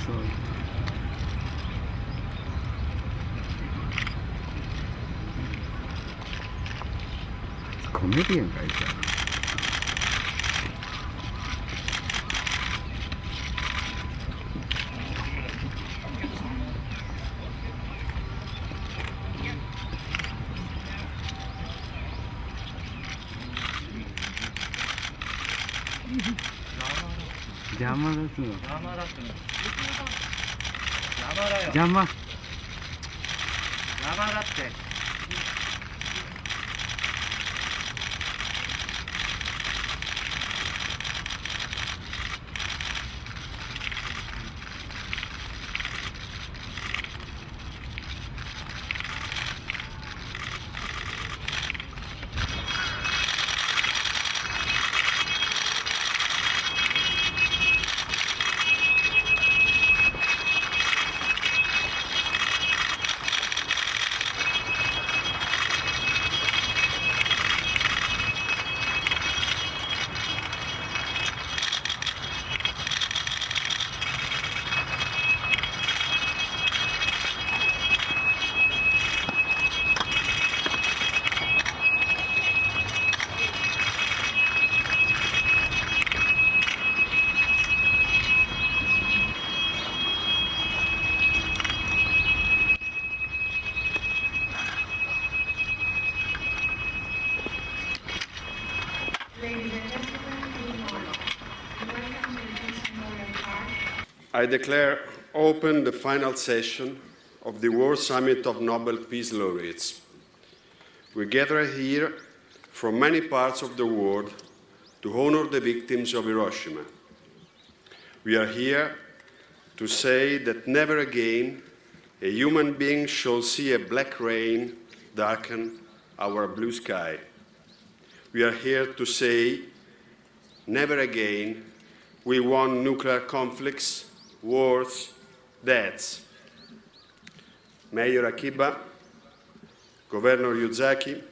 soy. 코미디언가 있잖아. Lama. I declare open the final session of the World Summit of Nobel Peace Laureates. We gather here from many parts of the world to honor the victims of Hiroshima. We are here to say that never again a human being shall see a black rain darken our blue sky. We are here to say never again we want nuclear conflicts, wars, deaths. Mayor Akiba, Governor Yuzaki,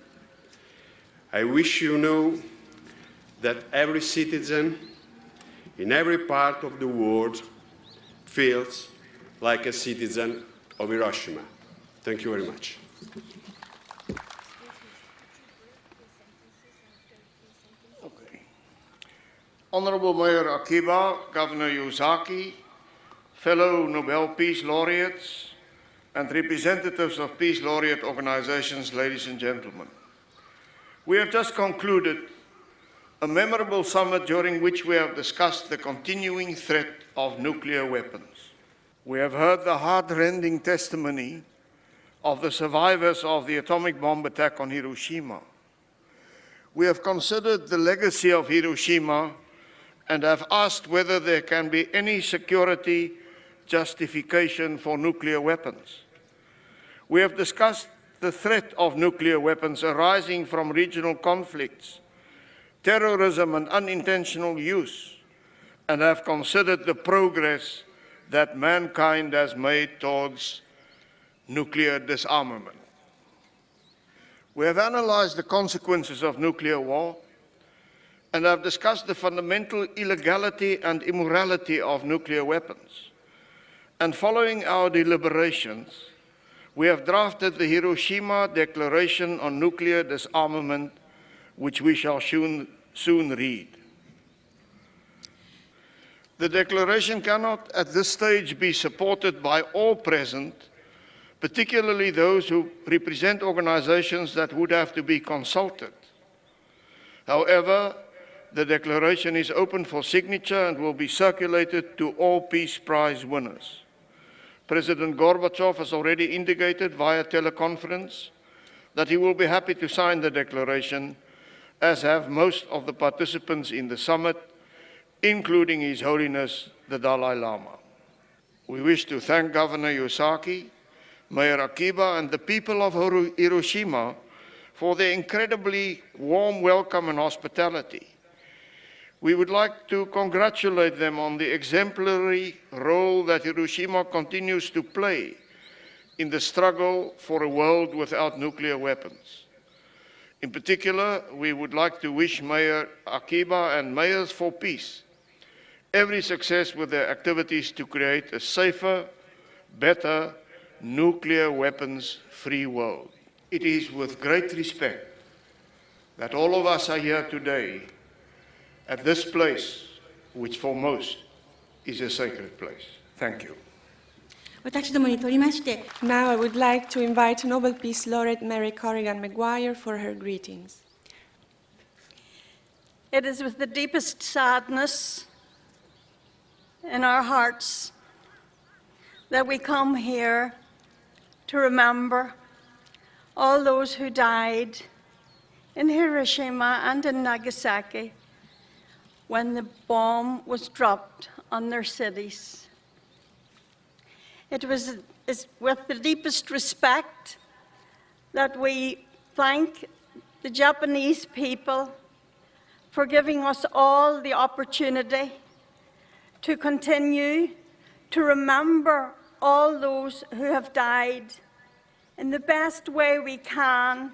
I wish you know that every citizen in every part of the world feels like a citizen of Hiroshima. Thank you very much. Honorable Mayor Akiba, Governor Yuzaki, fellow Nobel Peace Laureates, and representatives of Peace Laureate organizations, ladies and gentlemen. We have just concluded a memorable summit during which we have discussed the continuing threat of nuclear weapons. We have heard the heart-rending testimony of the survivors of the atomic bomb attack on Hiroshima. We have considered the legacy of Hiroshima and have asked whether there can be any security justification for nuclear weapons. We have discussed the threat of nuclear weapons arising from regional conflicts, terrorism and unintentional use, and have considered the progress that mankind has made towards nuclear disarmament. We have analyzed the consequences of nuclear war and have discussed the fundamental illegality and immorality of nuclear weapons. And following our deliberations, we have drafted the Hiroshima Declaration on Nuclear Disarmament, which we shall soon read. The declaration cannot at this stage be supported by all present, particularly those who represent organizations that would have to be consulted. However, the declaration is open for signature and will be circulated to all Peace Prize winners. President Gorbachev has already indicated via teleconference that he will be happy to sign the declaration, as have most of the participants in the summit, including His Holiness the Dalai Lama. We wish to thank Governor Yuzaki, Mayor Akiba, and the people of Hiroshima for their incredibly warm welcome and hospitality. We would like to congratulate them on the exemplary role that Hiroshima continues to play in the struggle for a world without nuclear weapons. In particular, we would like to wish Mayor Akiba and Mayors for Peace every success with their activities to create a safer, better, nuclear weapons-free world. It is with great respect that all of us are here today at this place, which for most is a sacred place. Thank you. 私どもにとりまして、 Now I would like to invite Nobel Peace Laureate Mary Corrigan Maguire for her greetings. It is with the deepest sadness in our hearts that we come here to remember all those who died in Hiroshima and in Nagasaki when the bomb was dropped on their cities. It is with the deepest respect that we thank the Japanese people for giving us all the opportunity to continue to remember all those who have died in the best way we can,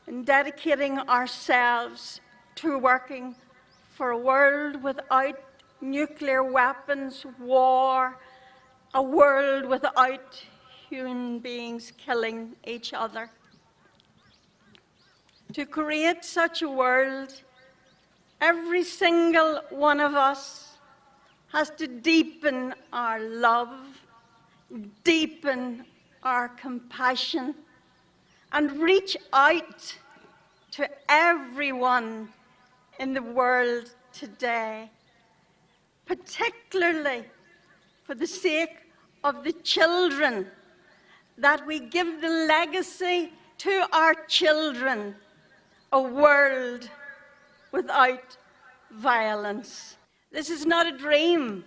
in dedicating ourselves to working for a world without nuclear weapons, war, a world without human beings killing each other. To create such a world, every single one of us has to deepen our love, deepen our compassion, and reach out to everyone in the world today, particularly for the sake of the children, that we give the legacy to our children, a world without violence. This is not a dream.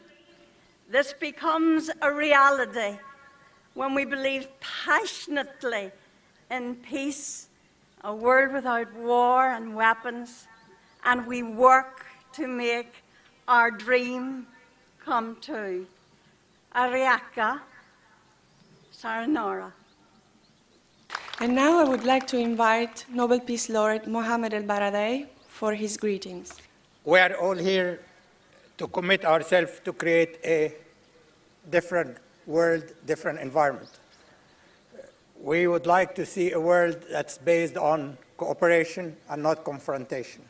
This becomes a reality when we believe passionately in peace, a world without war and weapons, and we work to make our dream come true. Ariaka Saranora. And now I would like to invite Nobel Peace Laureate Mohammed El-Baradei for his greetings. We are all here to commit ourselves to create a different world, different environment. We would like to see a world that's based on cooperation and not confrontation.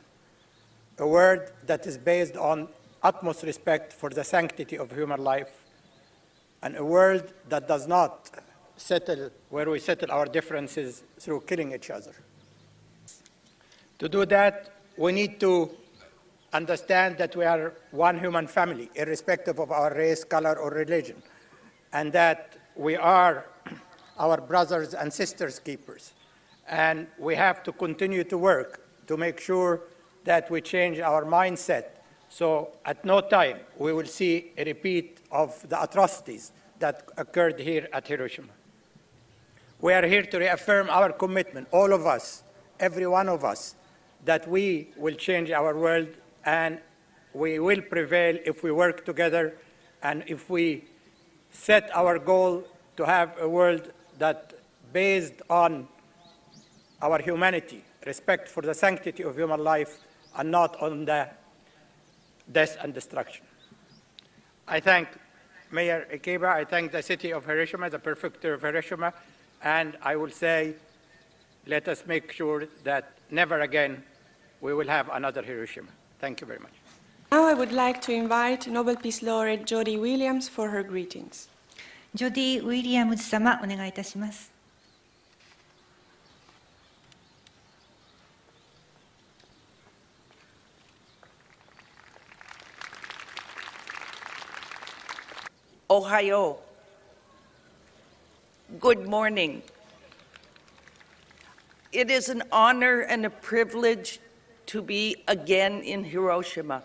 A world that is based on utmost respect for the sanctity of human life, and a world that does not settle where we settle our differences through killing each other. To do that, we need to understand that we are one human family, irrespective of our race, color, or religion, and that we are our brothers and sisters keepers. And we have to continue to work to make sure that we change our mindset, so at no time we will see a repeat of the atrocities that occurred here at Hiroshima. We are here to reaffirm our commitment, all of us, every one of us, that we will change our world, and we will prevail if we work together and if we set our goal to have a world that based on our humanity, respect for the sanctity of human life, and not on the death and destruction. I thank Mayor Ikeba, I thank the city of Hiroshima, the prefecture of Hiroshima, and I will say, let us make sure that never again we will have another Hiroshima. Thank you very much. Now I would like to invite Nobel Peace Laureate Jody Williams for her greetings. ジョディ・ウィリアムズ様、お願いいたします。Ohio. Good morning. It is an honor and a privilege to be again in Hiroshima.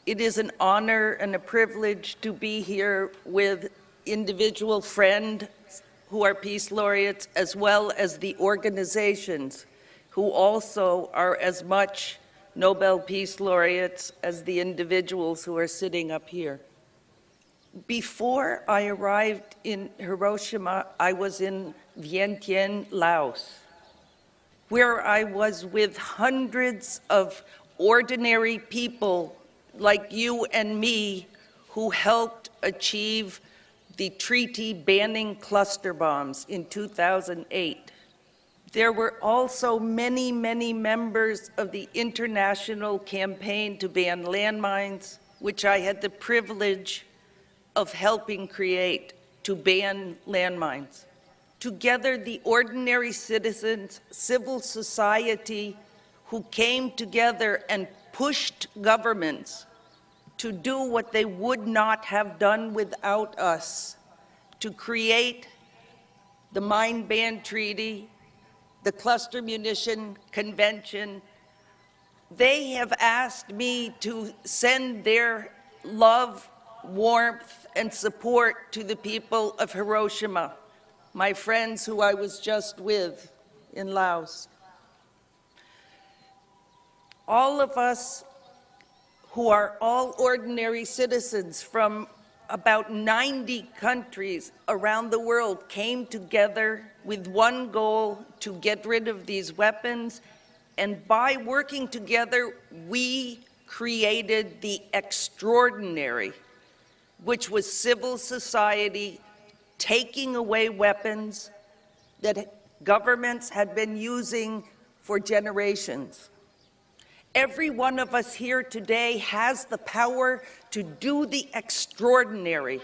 It is an honor and a privilege to be here with individual friends who are peace laureates, as well as the organizations who also are as much Nobel Peace Laureates as the individuals who are sitting up here. Before I arrived in Hiroshima, I was in Vientiane, Laos, where I was with hundreds of ordinary people like you and me who helped achieve the treaty banning cluster bombs in 2008. There were also many, many members of the international campaign to ban landmines, which I had the privilege of helping create, to ban landmines. Together, the ordinary citizens, civil society, who came together and pushed governments to do what they would not have done without us, to create the Mine Ban Treaty, the Cluster Munition Convention. They have asked me to send their love, warmth, and support to the people of Hiroshima, my friends who I was just with in Laos. All of us who are all ordinary citizens from about 90 countries around the world came together with one goal: to get rid of these weapons. And by working together, we created the extraordinary, which was civil society taking away weapons that governments had been using for generations. Every one of us here today has the power to do the extraordinary.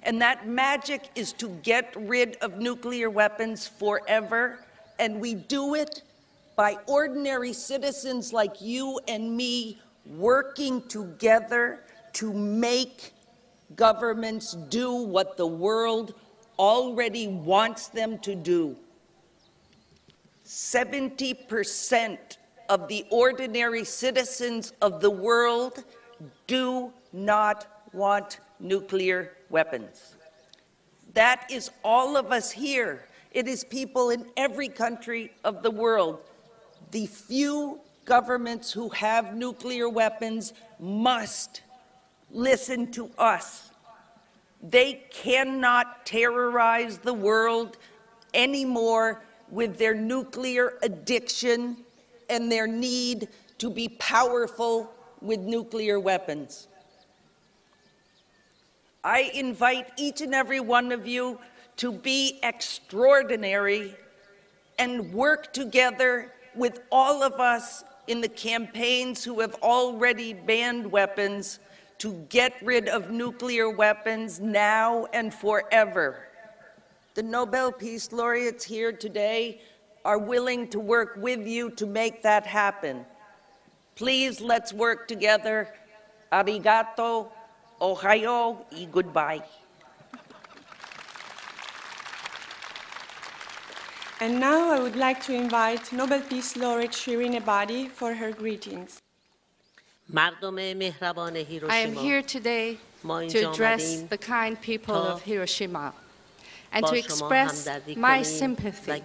And that magic is to get rid of nuclear weapons forever. And we do it by ordinary citizens like you and me working together to make governments do what the world already wants them to do. 70% of the ordinary citizens of the world do not want nuclear weapons. That is all of us here. It is people in every country of the world. The few governments who have nuclear weapons must listen to us. They cannot terrorize the world anymore with their nuclear addiction and their need to be powerful with nuclear weapons. I invite each and every one of you to be extraordinary and work together with all of us in the campaigns who have already banned weapons to get rid of nuclear weapons now and forever. The Nobel Peace Laureates here today are willing to work with you to make that happen. Please, let's work together. Arigato, ohayo, and goodbye. And now I would like to invite Nobel Peace Laureate Shirin Ebadi for her greetings. I am here today to address the kind people of Hiroshima and to express my sympathy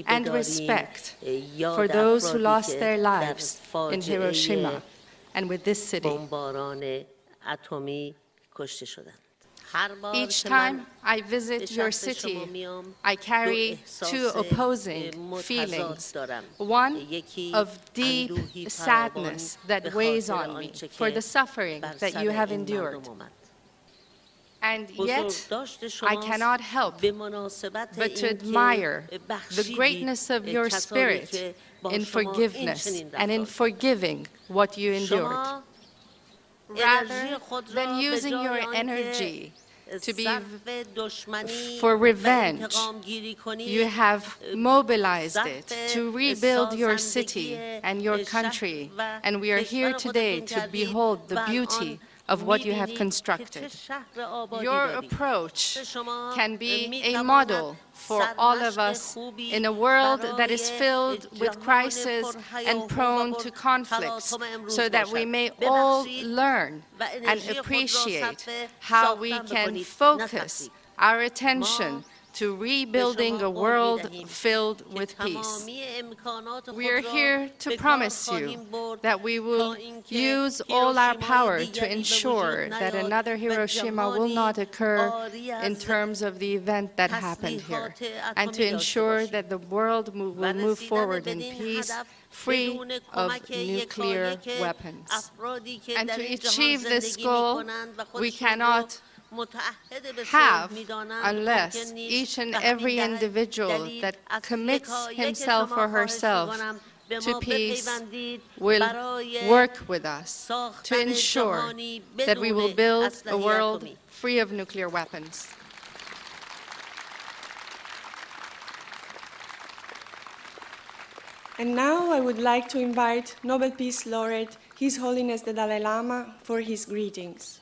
and respect for those who lost their lives in Hiroshima and with this city. Each time I visit your city, I carry two opposing feelings. One of deep sadness that weighs on me for the suffering that you have endured. And yet, I cannot help but to admire the greatness of your spirit in forgiveness and in forgiving what you endured. Rather than using your energy to be for revenge, you have mobilized it to rebuild your city and your country, and we are here today to behold the beauty of what you have constructed. Your approach can be a model for all of us in a world that is filled with crisis and prone to conflicts, so that we may all learn and appreciate how we can focus our attention to rebuilding a world filled with peace. We are here to promise you that we will use all our power to ensure that another Hiroshima will not occur in terms of the event that happened here, and to ensure that the world will move forward in peace, free of nuclear weapons. And to achieve this goal, we cannot have unless each and every individual that commits himself or herself to peace will work with us to ensure that we will build a world free of nuclear weapons. And now I would like to invite Nobel Peace Laureate, His Holiness the Dalai Lama, for his greetings.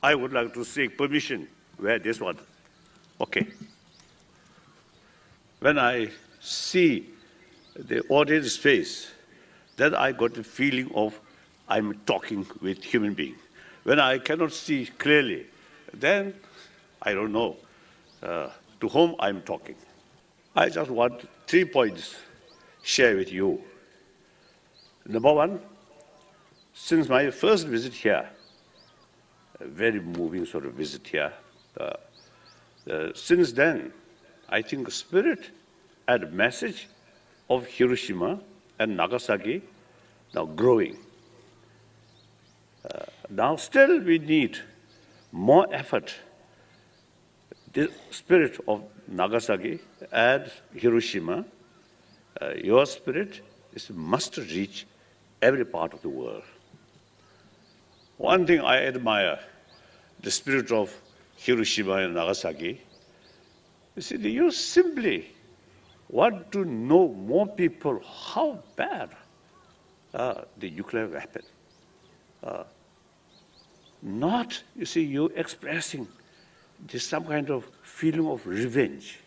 I would like to seek permission. Where this one? Okay. When I see the audience face, then I got the feeling of I'm talking with human being. When I cannot see clearly, then I don't know to whom I'm talking. I just want 3 points share with you. Number one, since my first visit here, a very moving sort of visit here. Since then, I think the spirit and message of Hiroshima and Nagasaki now growing. Now still we need more effort. The spirit of Nagasaki and Hiroshima, your spirit must reach every part of the world. One thing I admire, the spirit of Hiroshima and Nagasaki, you simply want to know more people how bad the nuclear weapon. Not, you expressing some kind of feeling of revenge.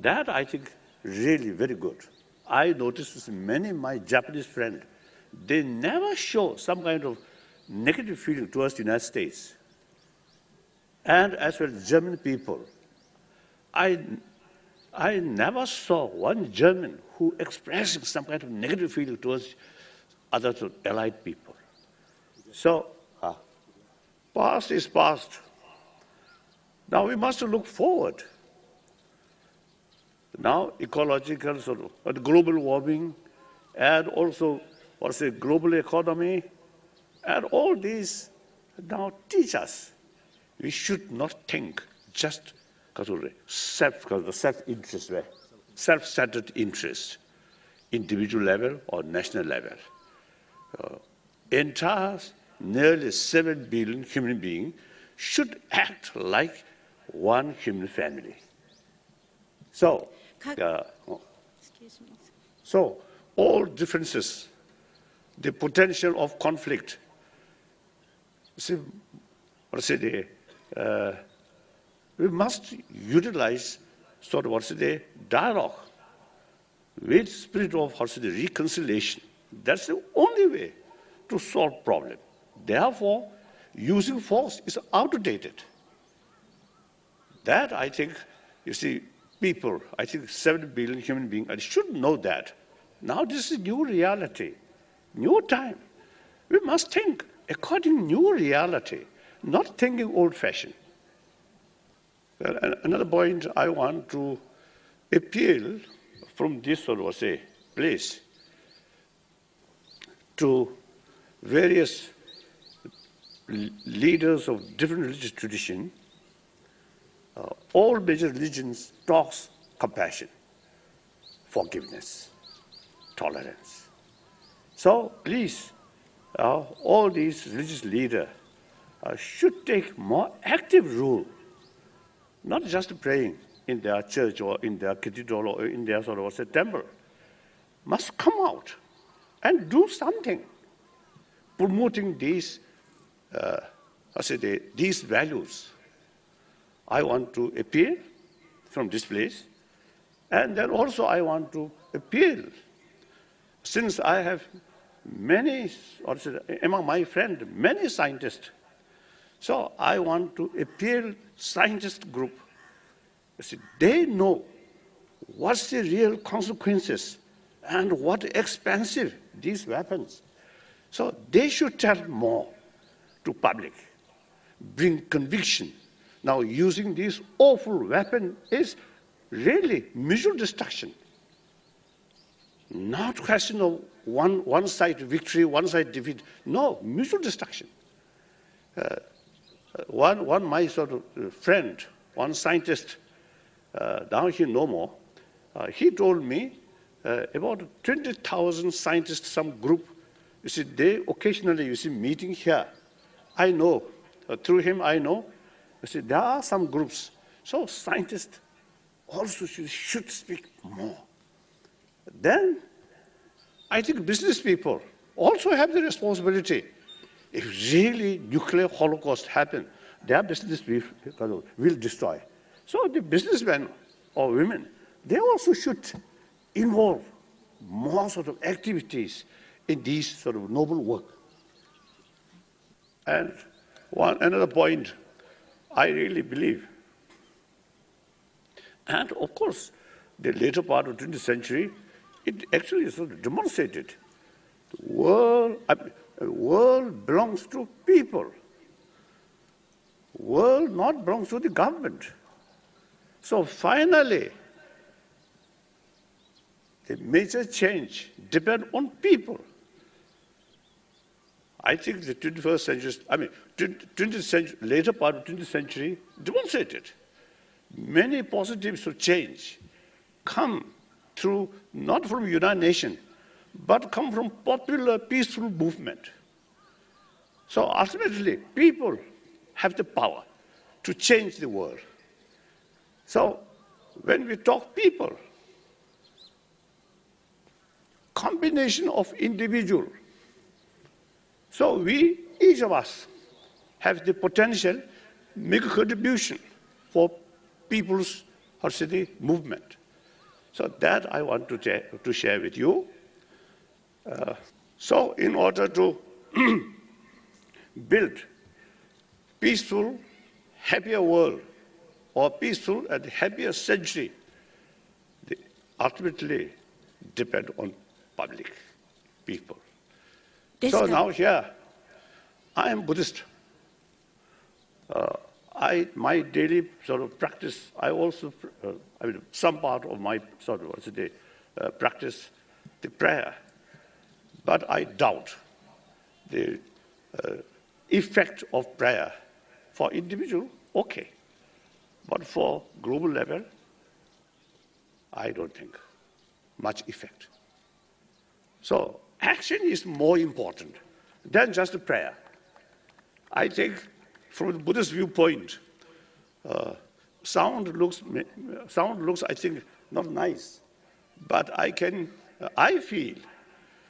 That I think really very good. I noticed many of my Japanese friends, they never show some kind of negative feeling towards the United States. And as well as German people, I never saw one German who expressing some kind of negative feeling towards other allied people. So, past is past. Now we must look forward. Now ecological sort of global warming, and also global economy, and all these now teach us we should not think just because of the self-interest, self-centered interest, individual level or national level. Entire nearly 7 billion human beings should act like one human family. So, so all differences, the potential of conflict, we must utilize sort of dialogue with spirit of reconciliation. That's the only way to solve problem. Therefore, using force is outdated. That I think, people, I think 7 billion human beings should know that. Now this is new reality, new time. We must think according to new reality, not thinking old-fashioned. Another point I want to appeal from this sort of place to various leaders of different religious traditions. All major religions talks compassion, forgiveness, tolerance. So please, all these religious leaders should take more active role, not just praying in their church or in their cathedral or in their sort of temple, must come out and do something promoting these, these values. I want to appeal from this place, and then also I want to appeal, since I have many, among my friends, many scientists. So I want to appeal scientist group. They know what's the real consequences and what expensive these weapons. So they should tell more to public, bring conviction. Now using this awful weapon is really mutual destruction. Not question of one side victory, one side defeat. No, mutual destruction. One my sort of friend, one scientist, now he no more, he told me about 20,000 scientists, some group, you see, they occasionally, you see, meeting here. I know, through him I know, you see, there are some groups. So scientists also should speak more. Then I think business people also have the responsibility. If really nuclear holocaust happens, their business will destroy. So the businessmen or women, they also should involve more sort of activities in these sort of noble work. And another point, I really believe, and of course, the later part of the 20th century, it actually sort of demonstrated the world belongs to people. World not belongs to the government. So finally, the major change depends on people. I think the 21st century, 20th century, later part of 20th century demonstrated many positives of change come through, not from United Nations, but come from popular peaceful movement. So ultimately, people have the power to change the world. So when we talk people, combination of individual, so we, each of us, have the potential make a contribution for people's movement. So that I want to share with you. So in order to build peaceful, happier world, or peaceful and happier century, they ultimately depend on public people. So now here, I am Buddhist. My daily sort of practice, I also, some part of my sort of practice, the prayer. But I doubt the effect of prayer for individual, okay. But for global level, I don't think much effect. So action is more important than just a prayer. I think from the Buddhist viewpoint, sound looks, I think, not nice. But I feel,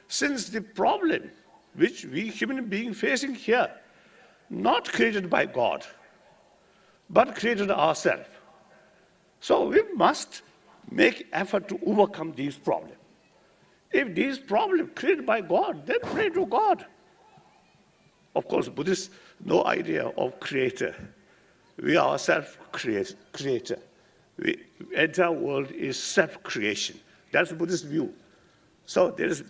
since the problem which we human beings facing here, not created by God, but created ourselves. So we must make effort to overcome these problems. If these problems created by God, then pray to God. Of course, Buddhists, no idea of creator. We are self-creator. The entire world is self-creation. That's the Buddhist view. So there is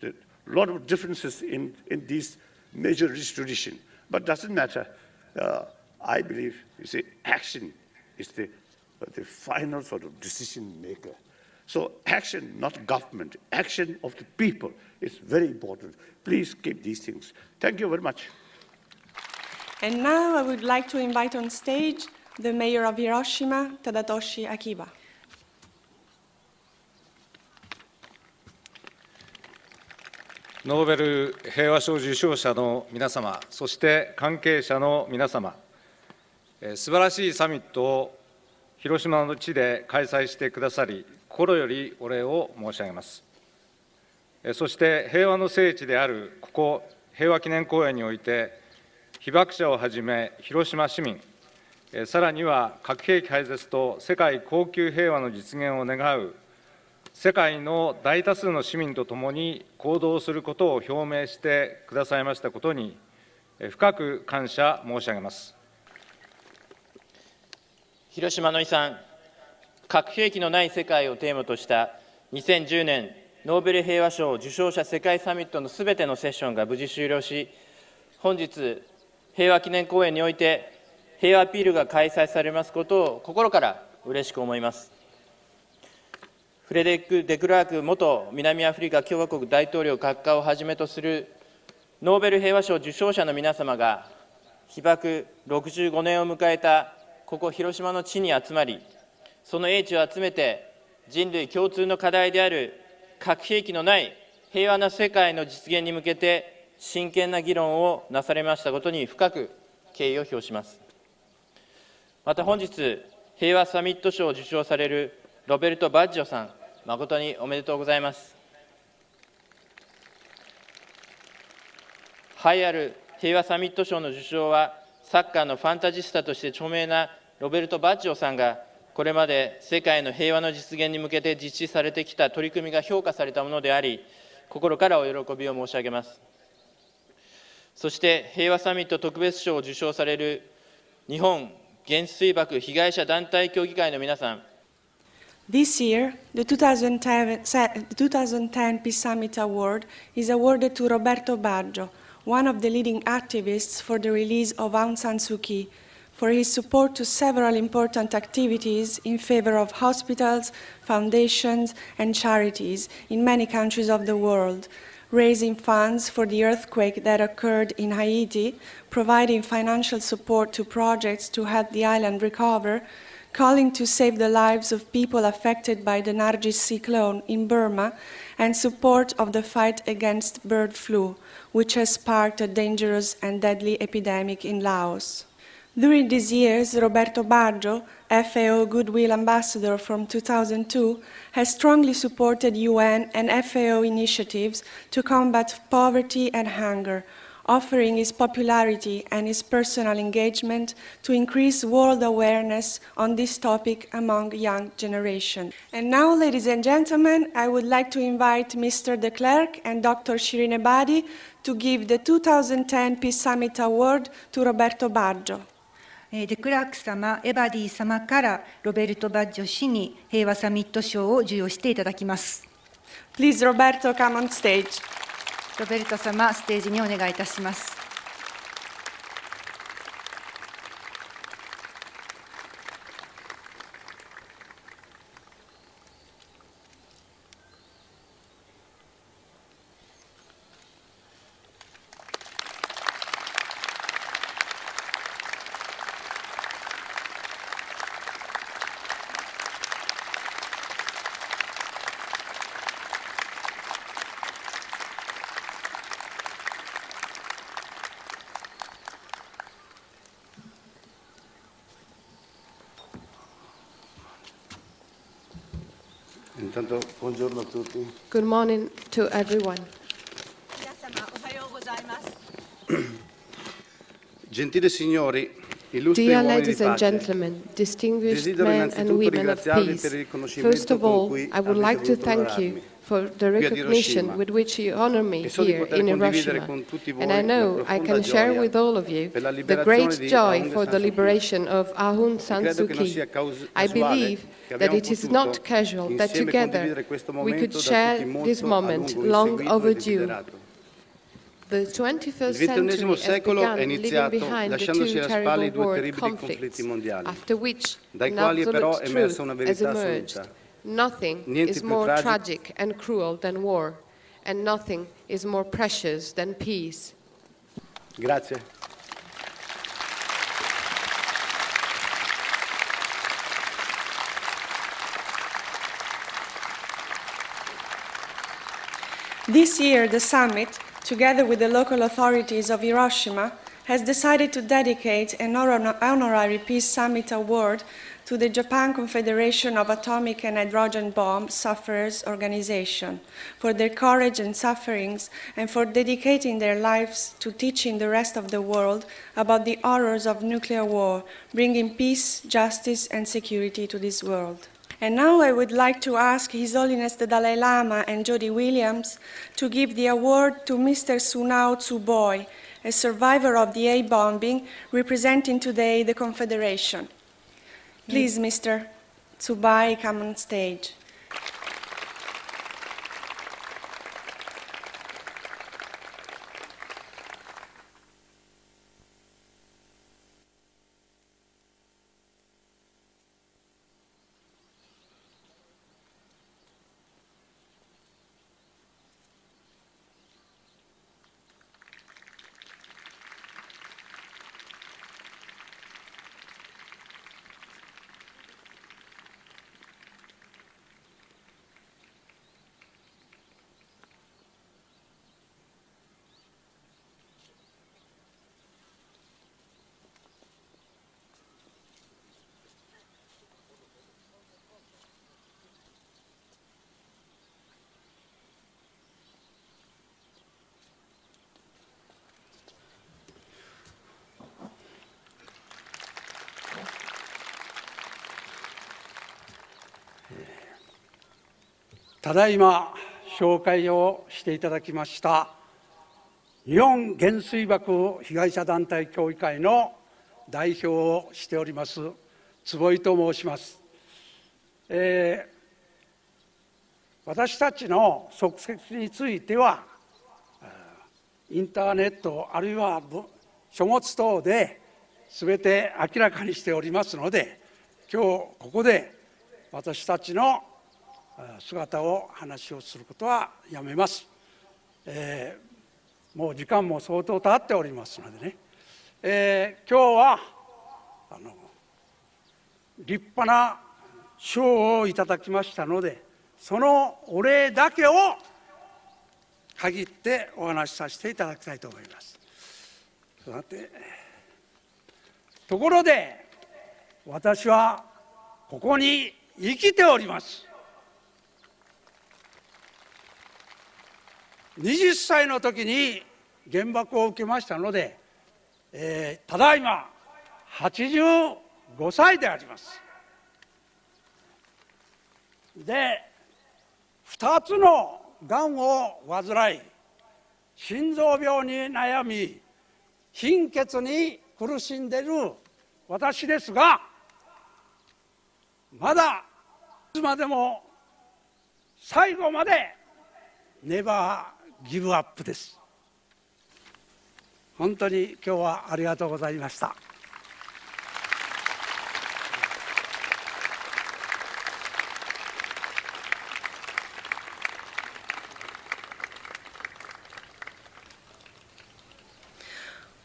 a lot of differences in these major religious traditions. But doesn't matter. I believe, you see, action is the final sort of decision maker. So action, not government, action of the people is very important. Please keep these things. Thank you very much. And now I would like to invite on stage the mayor of Hiroshima, Tadatoshi Akiba.ノーベル平和賞受賞者の皆様、そして関係者の皆様、素晴らしいサミットを広島の地で開催してくださり、心よりお礼を申し上げます。そして平和の聖地であるここ平和記念公園において、被爆者をはじめ広島市民、さらには核兵器廃絶と世界恒久平和の実現を願う世界の大多数の市民とともに行動することを表明してくださいましたことに、深く感謝申し上げます。広島の遺産、核兵器のない世界をテーマとした2010年ノーベル平和賞受賞者世界サミットのすべてのセッションが無事終了し、本日、平和記念公園において平和アピールが開催されますことを心から嬉しく思います。フレデリック・デクラーク元南アフリカ共和国大統領閣下をはじめとするノーベル平和賞受賞者の皆様が、被爆65年を迎えたここ広島の地に集まり、その英知を集めて人類共通の課題である核兵器のない平和な世界の実現に向けて真剣な議論をなされましたことに深く敬意を表します。また本日、平和サミット賞を受賞されるロベルト・バッジョさん、誠におめでとうございます。栄えある平和サミット賞の受賞は、サッカーのファンタジスタとして著名なロベルト・バッジョさんが、これまで世界の平和の実現に向けて実施されてきた取り組みが評価されたものであり、心からお喜びを申し上げます。そして平和サミット特別賞を受賞される日本原水爆被害者団体協議会の皆さん。This year, the 2010 Peace Summit Award is awarded to Roberto Baggio, one of the leading activists for the release of Aung San Suu Kyi, for his support to several important activities in favor of hospitals, foundations, and charities in many countries of the world, raising funds for the earthquake that occurred in Haiti, providing financial support to projects to help the island recover, calling to save the lives of people affected by the Nargis cyclone in Burma, and support of the fight against bird flu, which has sparked a dangerous and deadly epidemic in Laos. During these years, Roberto Baggio, FAO Goodwill Ambassador from 2002, has strongly supported UN and FAO initiatives to combat poverty and hunger, offering his popularity and his personal engagement to increase world awareness on this topic among young generation. And now, ladies and gentlemen, I would like to invite Mr. de Klerk and Dr. Shirin Ebadi to give the 2010 Peace Summit Award to Roberto Baggio. デクラーク様、エバディ様からロベルト・バッジョ氏に平和サミット賞を授与していただきます。Please, Roberto, come on stage. ロベルト様、ステージにお願いいたします。Good morning to everyone. Gentili signori, illustri Dear uomini di ladies and pace, gentlemen, distinguished desidero men and innanzitutto women of ringraziarvi peace, per il riconoscimento first of con all, cui I would avete like to voluto thank you onorarmi for the qui ad recognition Hiroshima, with which you honor me e so di here poter in condividere Hiroshima. con tutti voi And I la know I profonda can share gioia with all of you per la the liberazione great di joy Aung for San the Suu Kyi. liberation of Aung San Credo Suu che non sia Kyi. I casuale believe che that abbiamo it is not potuto casual that insieme together condividere questo we momento could da share tutti molto this a moment lungo long inseguito e overdue. desiderato. The 21st Il century XXI has secolo è begun living iniziato behind the lasciandoci two alle terrible spalle i due world terribili conflicts, conflitti mondiali, after which dai an quali però absolute è emersa truth una has verità emerged. assoluta. Nothing Niente is più more tragico tragic and cruel than war, and nothing is more precious than peace. Grazie. This year, the summit, together with the local authorities of Hiroshima, has decided to dedicate an honorary Peace Summit Award to the Japan Confederation of Atomic and Hydrogen Bomb Sufferers Organization for their courage and sufferings and for dedicating their lives to teaching the rest of the world about the horrors of nuclear war, bringing peace, justice, and security to this world. And now I would like to ask His Holiness the Dalai Lama and Jody Williams to give the award to Mr. Sunao Tsuboi, a survivor of the A bombing, representing today the Confederation. Please, Mr. Tsubai, come on stage. ただいま紹介をしていただきました日本原水爆被害者団体協議会の代表をしております坪井と申します。私たちの足跡についてはインターネットあるいは書物等で全て明らかにしておりますので、今日ここで私たちの姿を話をすることはやめます。もう時間も相当経っておりますのでね、今日は立派な賞をいただきましたので、そのお礼だけを限ってお話しさせていただきたいと思います。さて、ところで私はここに生きております。20歳の時に原爆を受けましたので、ただいま85歳であります。で、2つのがんを患い、心臓病に悩み、貧血に苦しんでいる私ですが、まだいつまでも最後までネバーギブアップです。本当に今日はありがとうございました。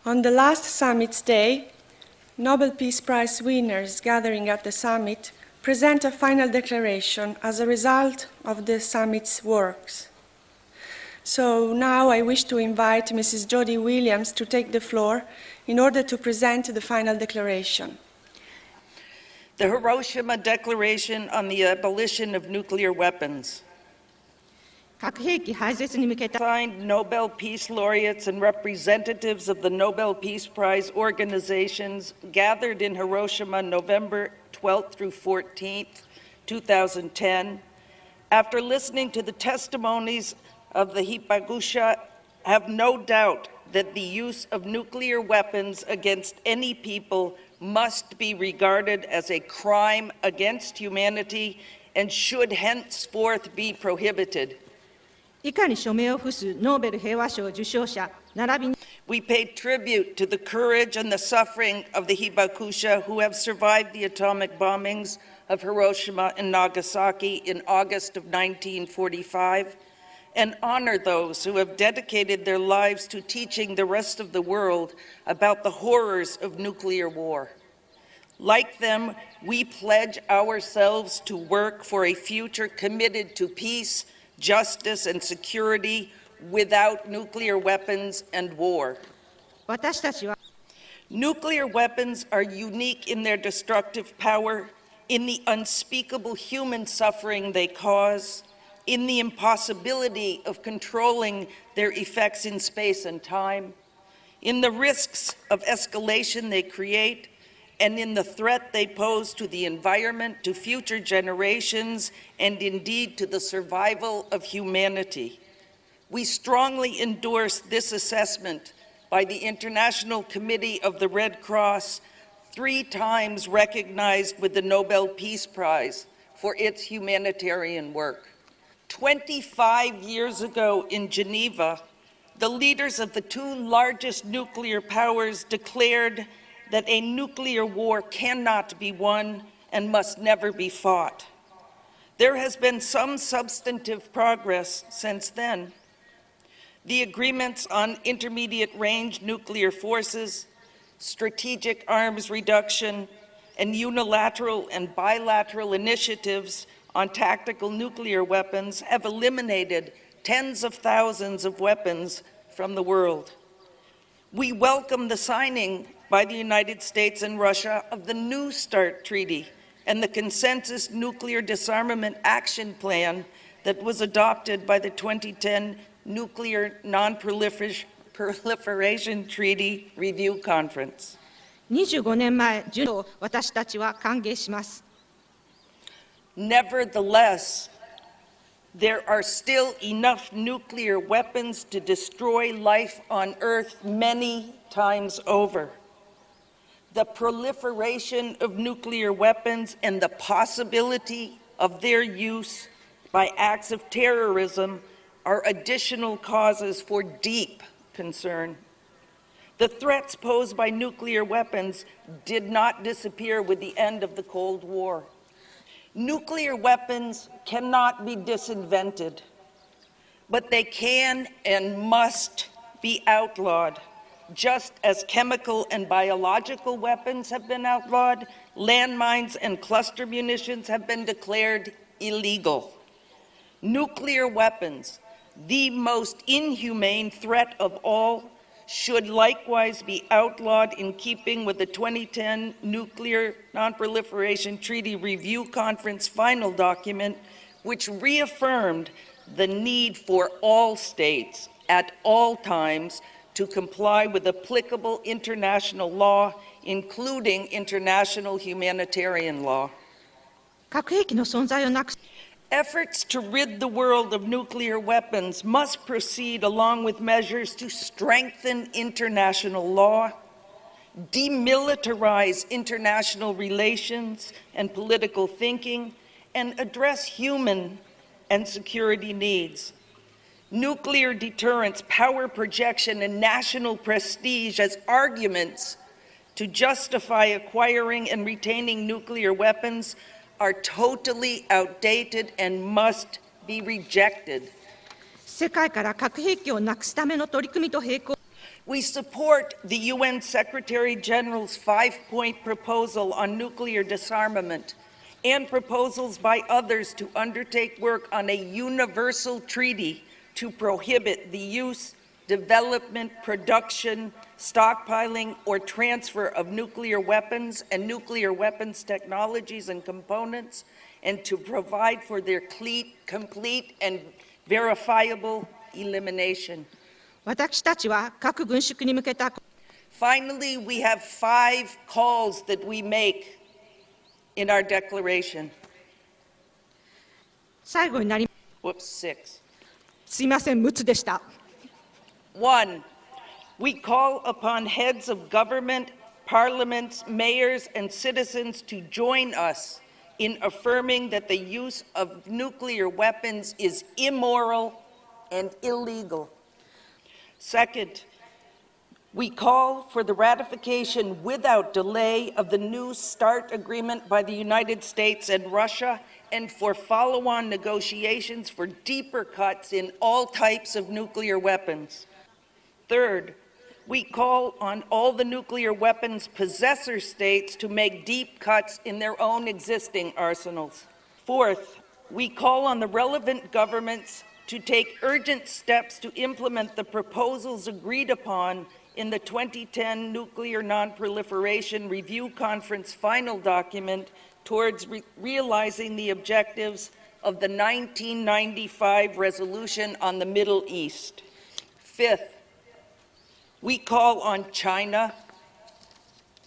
On the last summit's day, Nobel Peace Prize winners gathering at the summit present a final declaration as a result of the summit's works. So now I wish to invite Mrs. Jody Williams to take the floor in order to present the final declaration. The Hiroshima Declaration on the Abolition of Nuclear Weapons. Signed Nobel Peace Laureates and representatives of the Nobel Peace Prize organizations gathered in Hiroshima November 12th through 14th, 2010, after listening to the testimonies of the Hibakusha, have no doubt that the use of nuclear weapons against any people must be regarded as a crime against humanity and should henceforth be prohibited. We paid tribute to the courage and the suffering of the Hibakusha who have survived the atomic bombings of Hiroshima and Nagasaki in August of 1945, and honor those who have dedicated their lives to teaching the rest of the world about the horrors of nuclear war. Like them, we pledge ourselves to work for a future committed to peace, justice, and security without nuclear weapons and war. Nuclear weapons are unique in their destructive power, in the unspeakable human suffering they cause, in the impossibility of controlling their effects in space and time, in the risks of escalation they create, and in the threat they pose to the environment, to future generations, and indeed to the survival of humanity. We strongly endorse this assessment by the International Committee of the Red Cross, 3 times recognized with the Nobel Peace Prize for its humanitarian work. 25 years ago in Geneva, the leaders of the 2 largest nuclear powers declared that a nuclear war cannot be won and must never be fought. There has been some substantive progress since then. The agreements on intermediate-range nuclear forces, strategic arms reduction, and unilateral and bilateral initiatives on tactical nuclear weapons have eliminated tens of thousands of weapons from the world. We welcome the signing by the United States and Russia of the New START Treaty and the Consensus Nuclear Disarmament Action Plan that was adopted by the 2010 Nuclear Non-Proliferation Treaty Review Conference. 25年前、私たちは歓迎します。Nevertheless, there are still enough nuclear weapons to destroy life on Earth many times over. The proliferation of nuclear weapons and the possibility of their use by acts of terrorism are additional causes for deep concern. The threats posed by nuclear weapons did not disappear with the end of the Cold War. Nuclear weapons cannot be disinvented, but they can and must be outlawed. Just as chemical and biological weapons have been outlawed, landmines and cluster munitions have been declared illegal. Nuclear weapons, the most inhumane threat of all, should likewise be outlawed in keeping with the 2010 Nuclear Non-Proliferation Treaty Review Conference final document, which reaffirmed the need for all states at all times to comply with applicable international law, including international humanitarian law. 核兵器の存在をなくす Efforts to rid the world of nuclear weapons must proceed along with measures to strengthen international law, demilitarize international relations and political thinking, and address human and security needs. Nuclear deterrence, power projection, and national prestige as arguments to justify acquiring and retaining nuclear weapons are totally outdated and must be rejected. 世界から核兵器をなくすための取り組みと並行 We support the UN Secretary General's 5-point proposal on nuclear disarmament and proposals by others to undertake work on a universal treaty to prohibit the use, development, production, stockpiling, or transfer of nuclear weapons and nuclear weapons technologies and components, and to provide for their complete and verifiable elimination. 私たちは核軍縮に向けた Finally, we have 5 calls that we make in our declaration. 最後になり Whoops, 6. すいません、6つでした。 1, we call upon heads of government, parliaments, mayors, and citizens to join us in affirming that the use of nuclear weapons is immoral and illegal. Second, we call for the ratification without delay of the New START agreement by the United States and Russia, and for follow-on negotiations for deeper cuts in all types of nuclear weapons. Third, we call on all the nuclear weapons possessor states to make deep cuts in their own existing arsenals. Fourth, we call on the relevant governments to take urgent steps to implement the proposals agreed upon in the 2010 Nuclear Non-Proliferation Review Conference final document towards realizing the objectives of the 1995 resolution on the Middle East. Fifth, we call on China,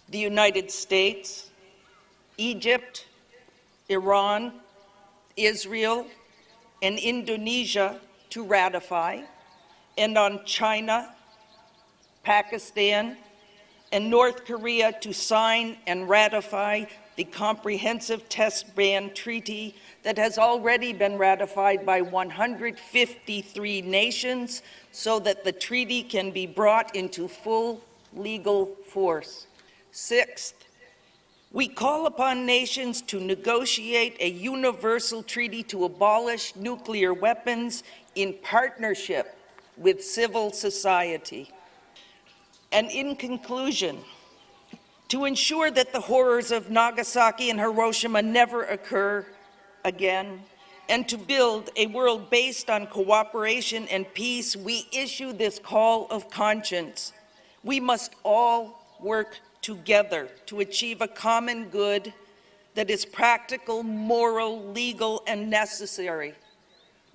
the United States, Egypt, Iran, Israel, and Indonesia to ratify, and on China, Pakistan, and North Korea to sign and ratify the Comprehensive Test Ban Treaty that has already been ratified by 153 nations so that the treaty can be brought into full legal force. Sixth, we call upon nations to negotiate a universal treaty to abolish nuclear weapons in partnership with civil society. And in conclusion, to ensure that the horrors of Nagasaki and Hiroshima never occur again, and to build a world based on cooperation and peace, we issue this call of conscience. We must all work together to achieve a common good that is practical, moral, legal, and necessary: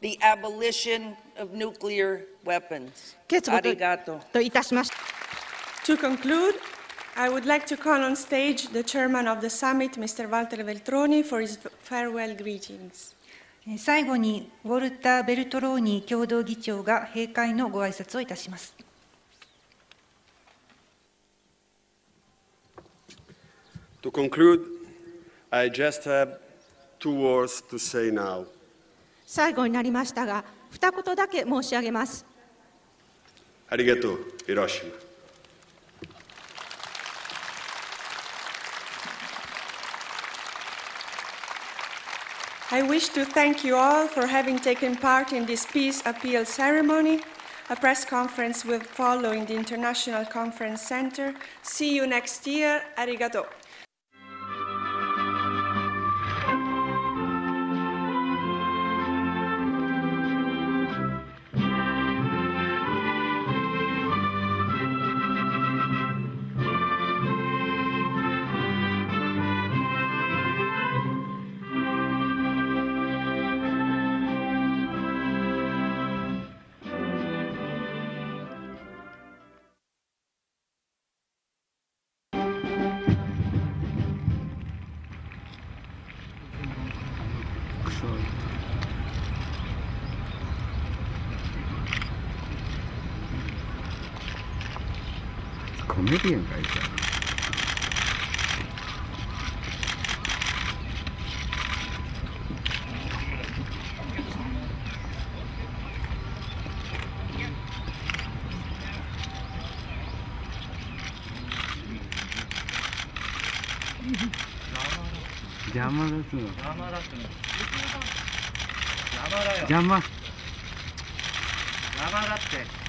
the abolition of nuclear weapons. Arigato. To conclude, I would like to call on stage the chairman of the summit, Mr. Walter Veltroni, for his farewell greetings. 最後にウォルター・ベルトローニ共同議長が閉会のご挨拶をいたします。To conclude, I just have two words to say now. 最後になりましたが、二言だけ申し上げます。ありがとう、広島。I wish to thank you all for having taken part in this peace appeal ceremony. A press conference will follow in the International Conference Center. See you next year. Arigato. Comedian guy. Lamaだって。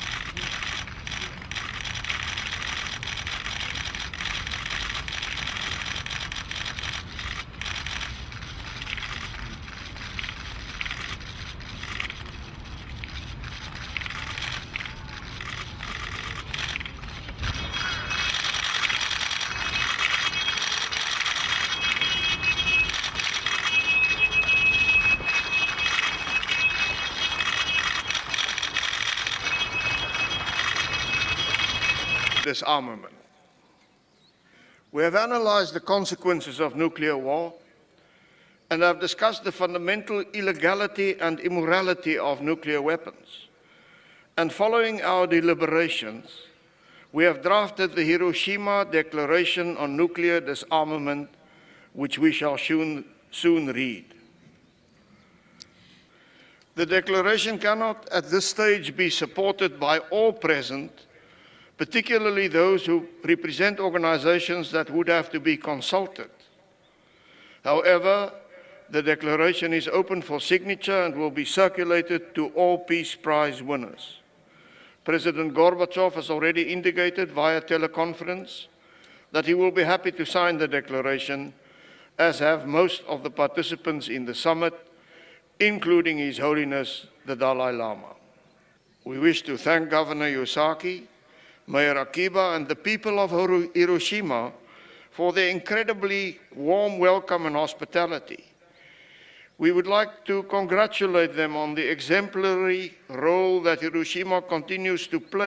Disarmament. We have analyzed the consequences of nuclear war and have discussed the fundamental illegality and immorality of nuclear weapons. And following our deliberations, we have drafted the Hiroshima Declaration on Nuclear Disarmament, which we shall soon read. The declaration cannot at this stage be supported by all present, particularly those who represent organizations that would have to be consulted. However, the declaration is open for signature and will be circulated to all Peace Prize winners. President Gorbachev has already indicated via teleconference that he will be happy to sign the declaration, as have most of the participants in the summit, including His Holiness the Dalai Lama. We wish to thank Governor Yosaki, Mayor Akiba, and the people of Hiroshima for their incredibly warm welcome and hospitality. We would like to congratulate them on the exemplary role that Hiroshima continues to play.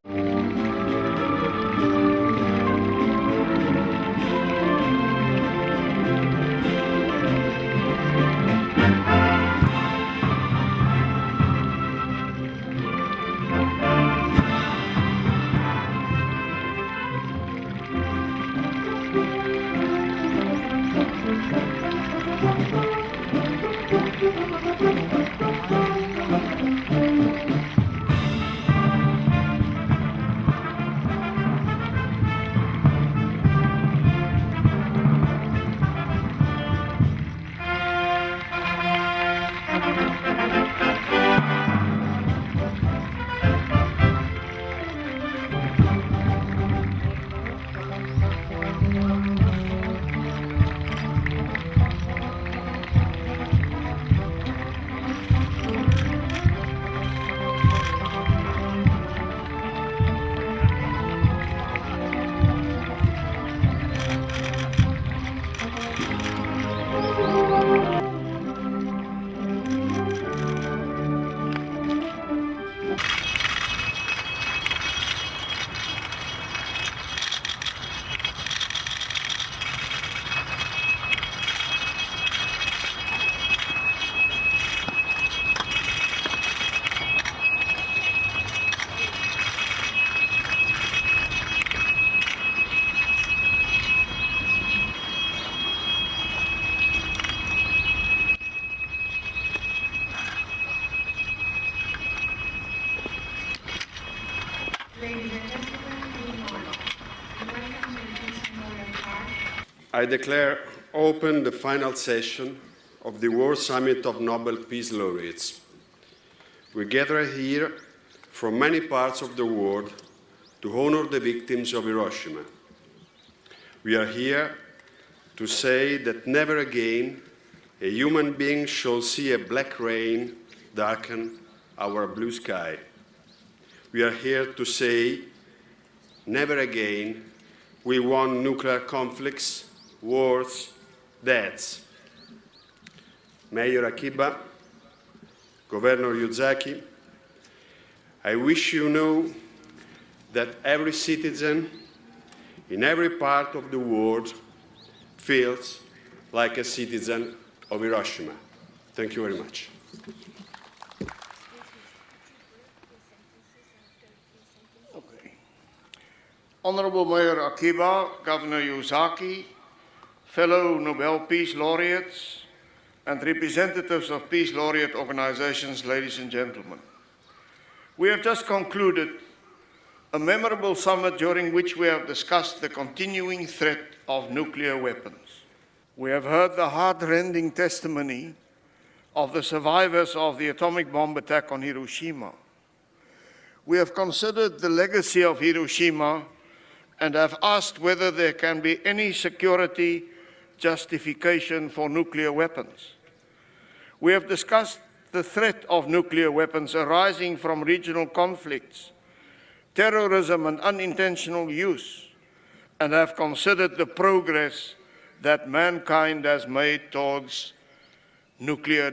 I declare open the final session of the World Summit of Nobel Peace Laureates. We gather here from many parts of the world to honor the victims of Hiroshima. We are here to say that never again a human being shall see a black rain darken our blue sky. We are here to say never again we want nuclear conflicts, wars, deaths. Mayor Akiba, Governor Yuzaki, I wish you know that every citizen in every part of the world feels like a citizen of Hiroshima. Thank you very much. Honorable Mayor Akiba, Governor Yuzaki, fellow Nobel Peace Laureates, and representatives of Peace Laureate organizations, ladies and gentlemen. We have just concluded a memorable summit during which we have discussed the continuing threat of nuclear weapons. We have heard the heart-rending testimony of the survivors of the atomic bomb attack on Hiroshima. We have considered the legacy of Hiroshima and have asked whether there can be any security justification for nuclear weapons. We have discussed the threat of nuclear weapons arising from regional conflicts, terrorism and unintentional use, and have considered the progress that mankind has made towards nuclear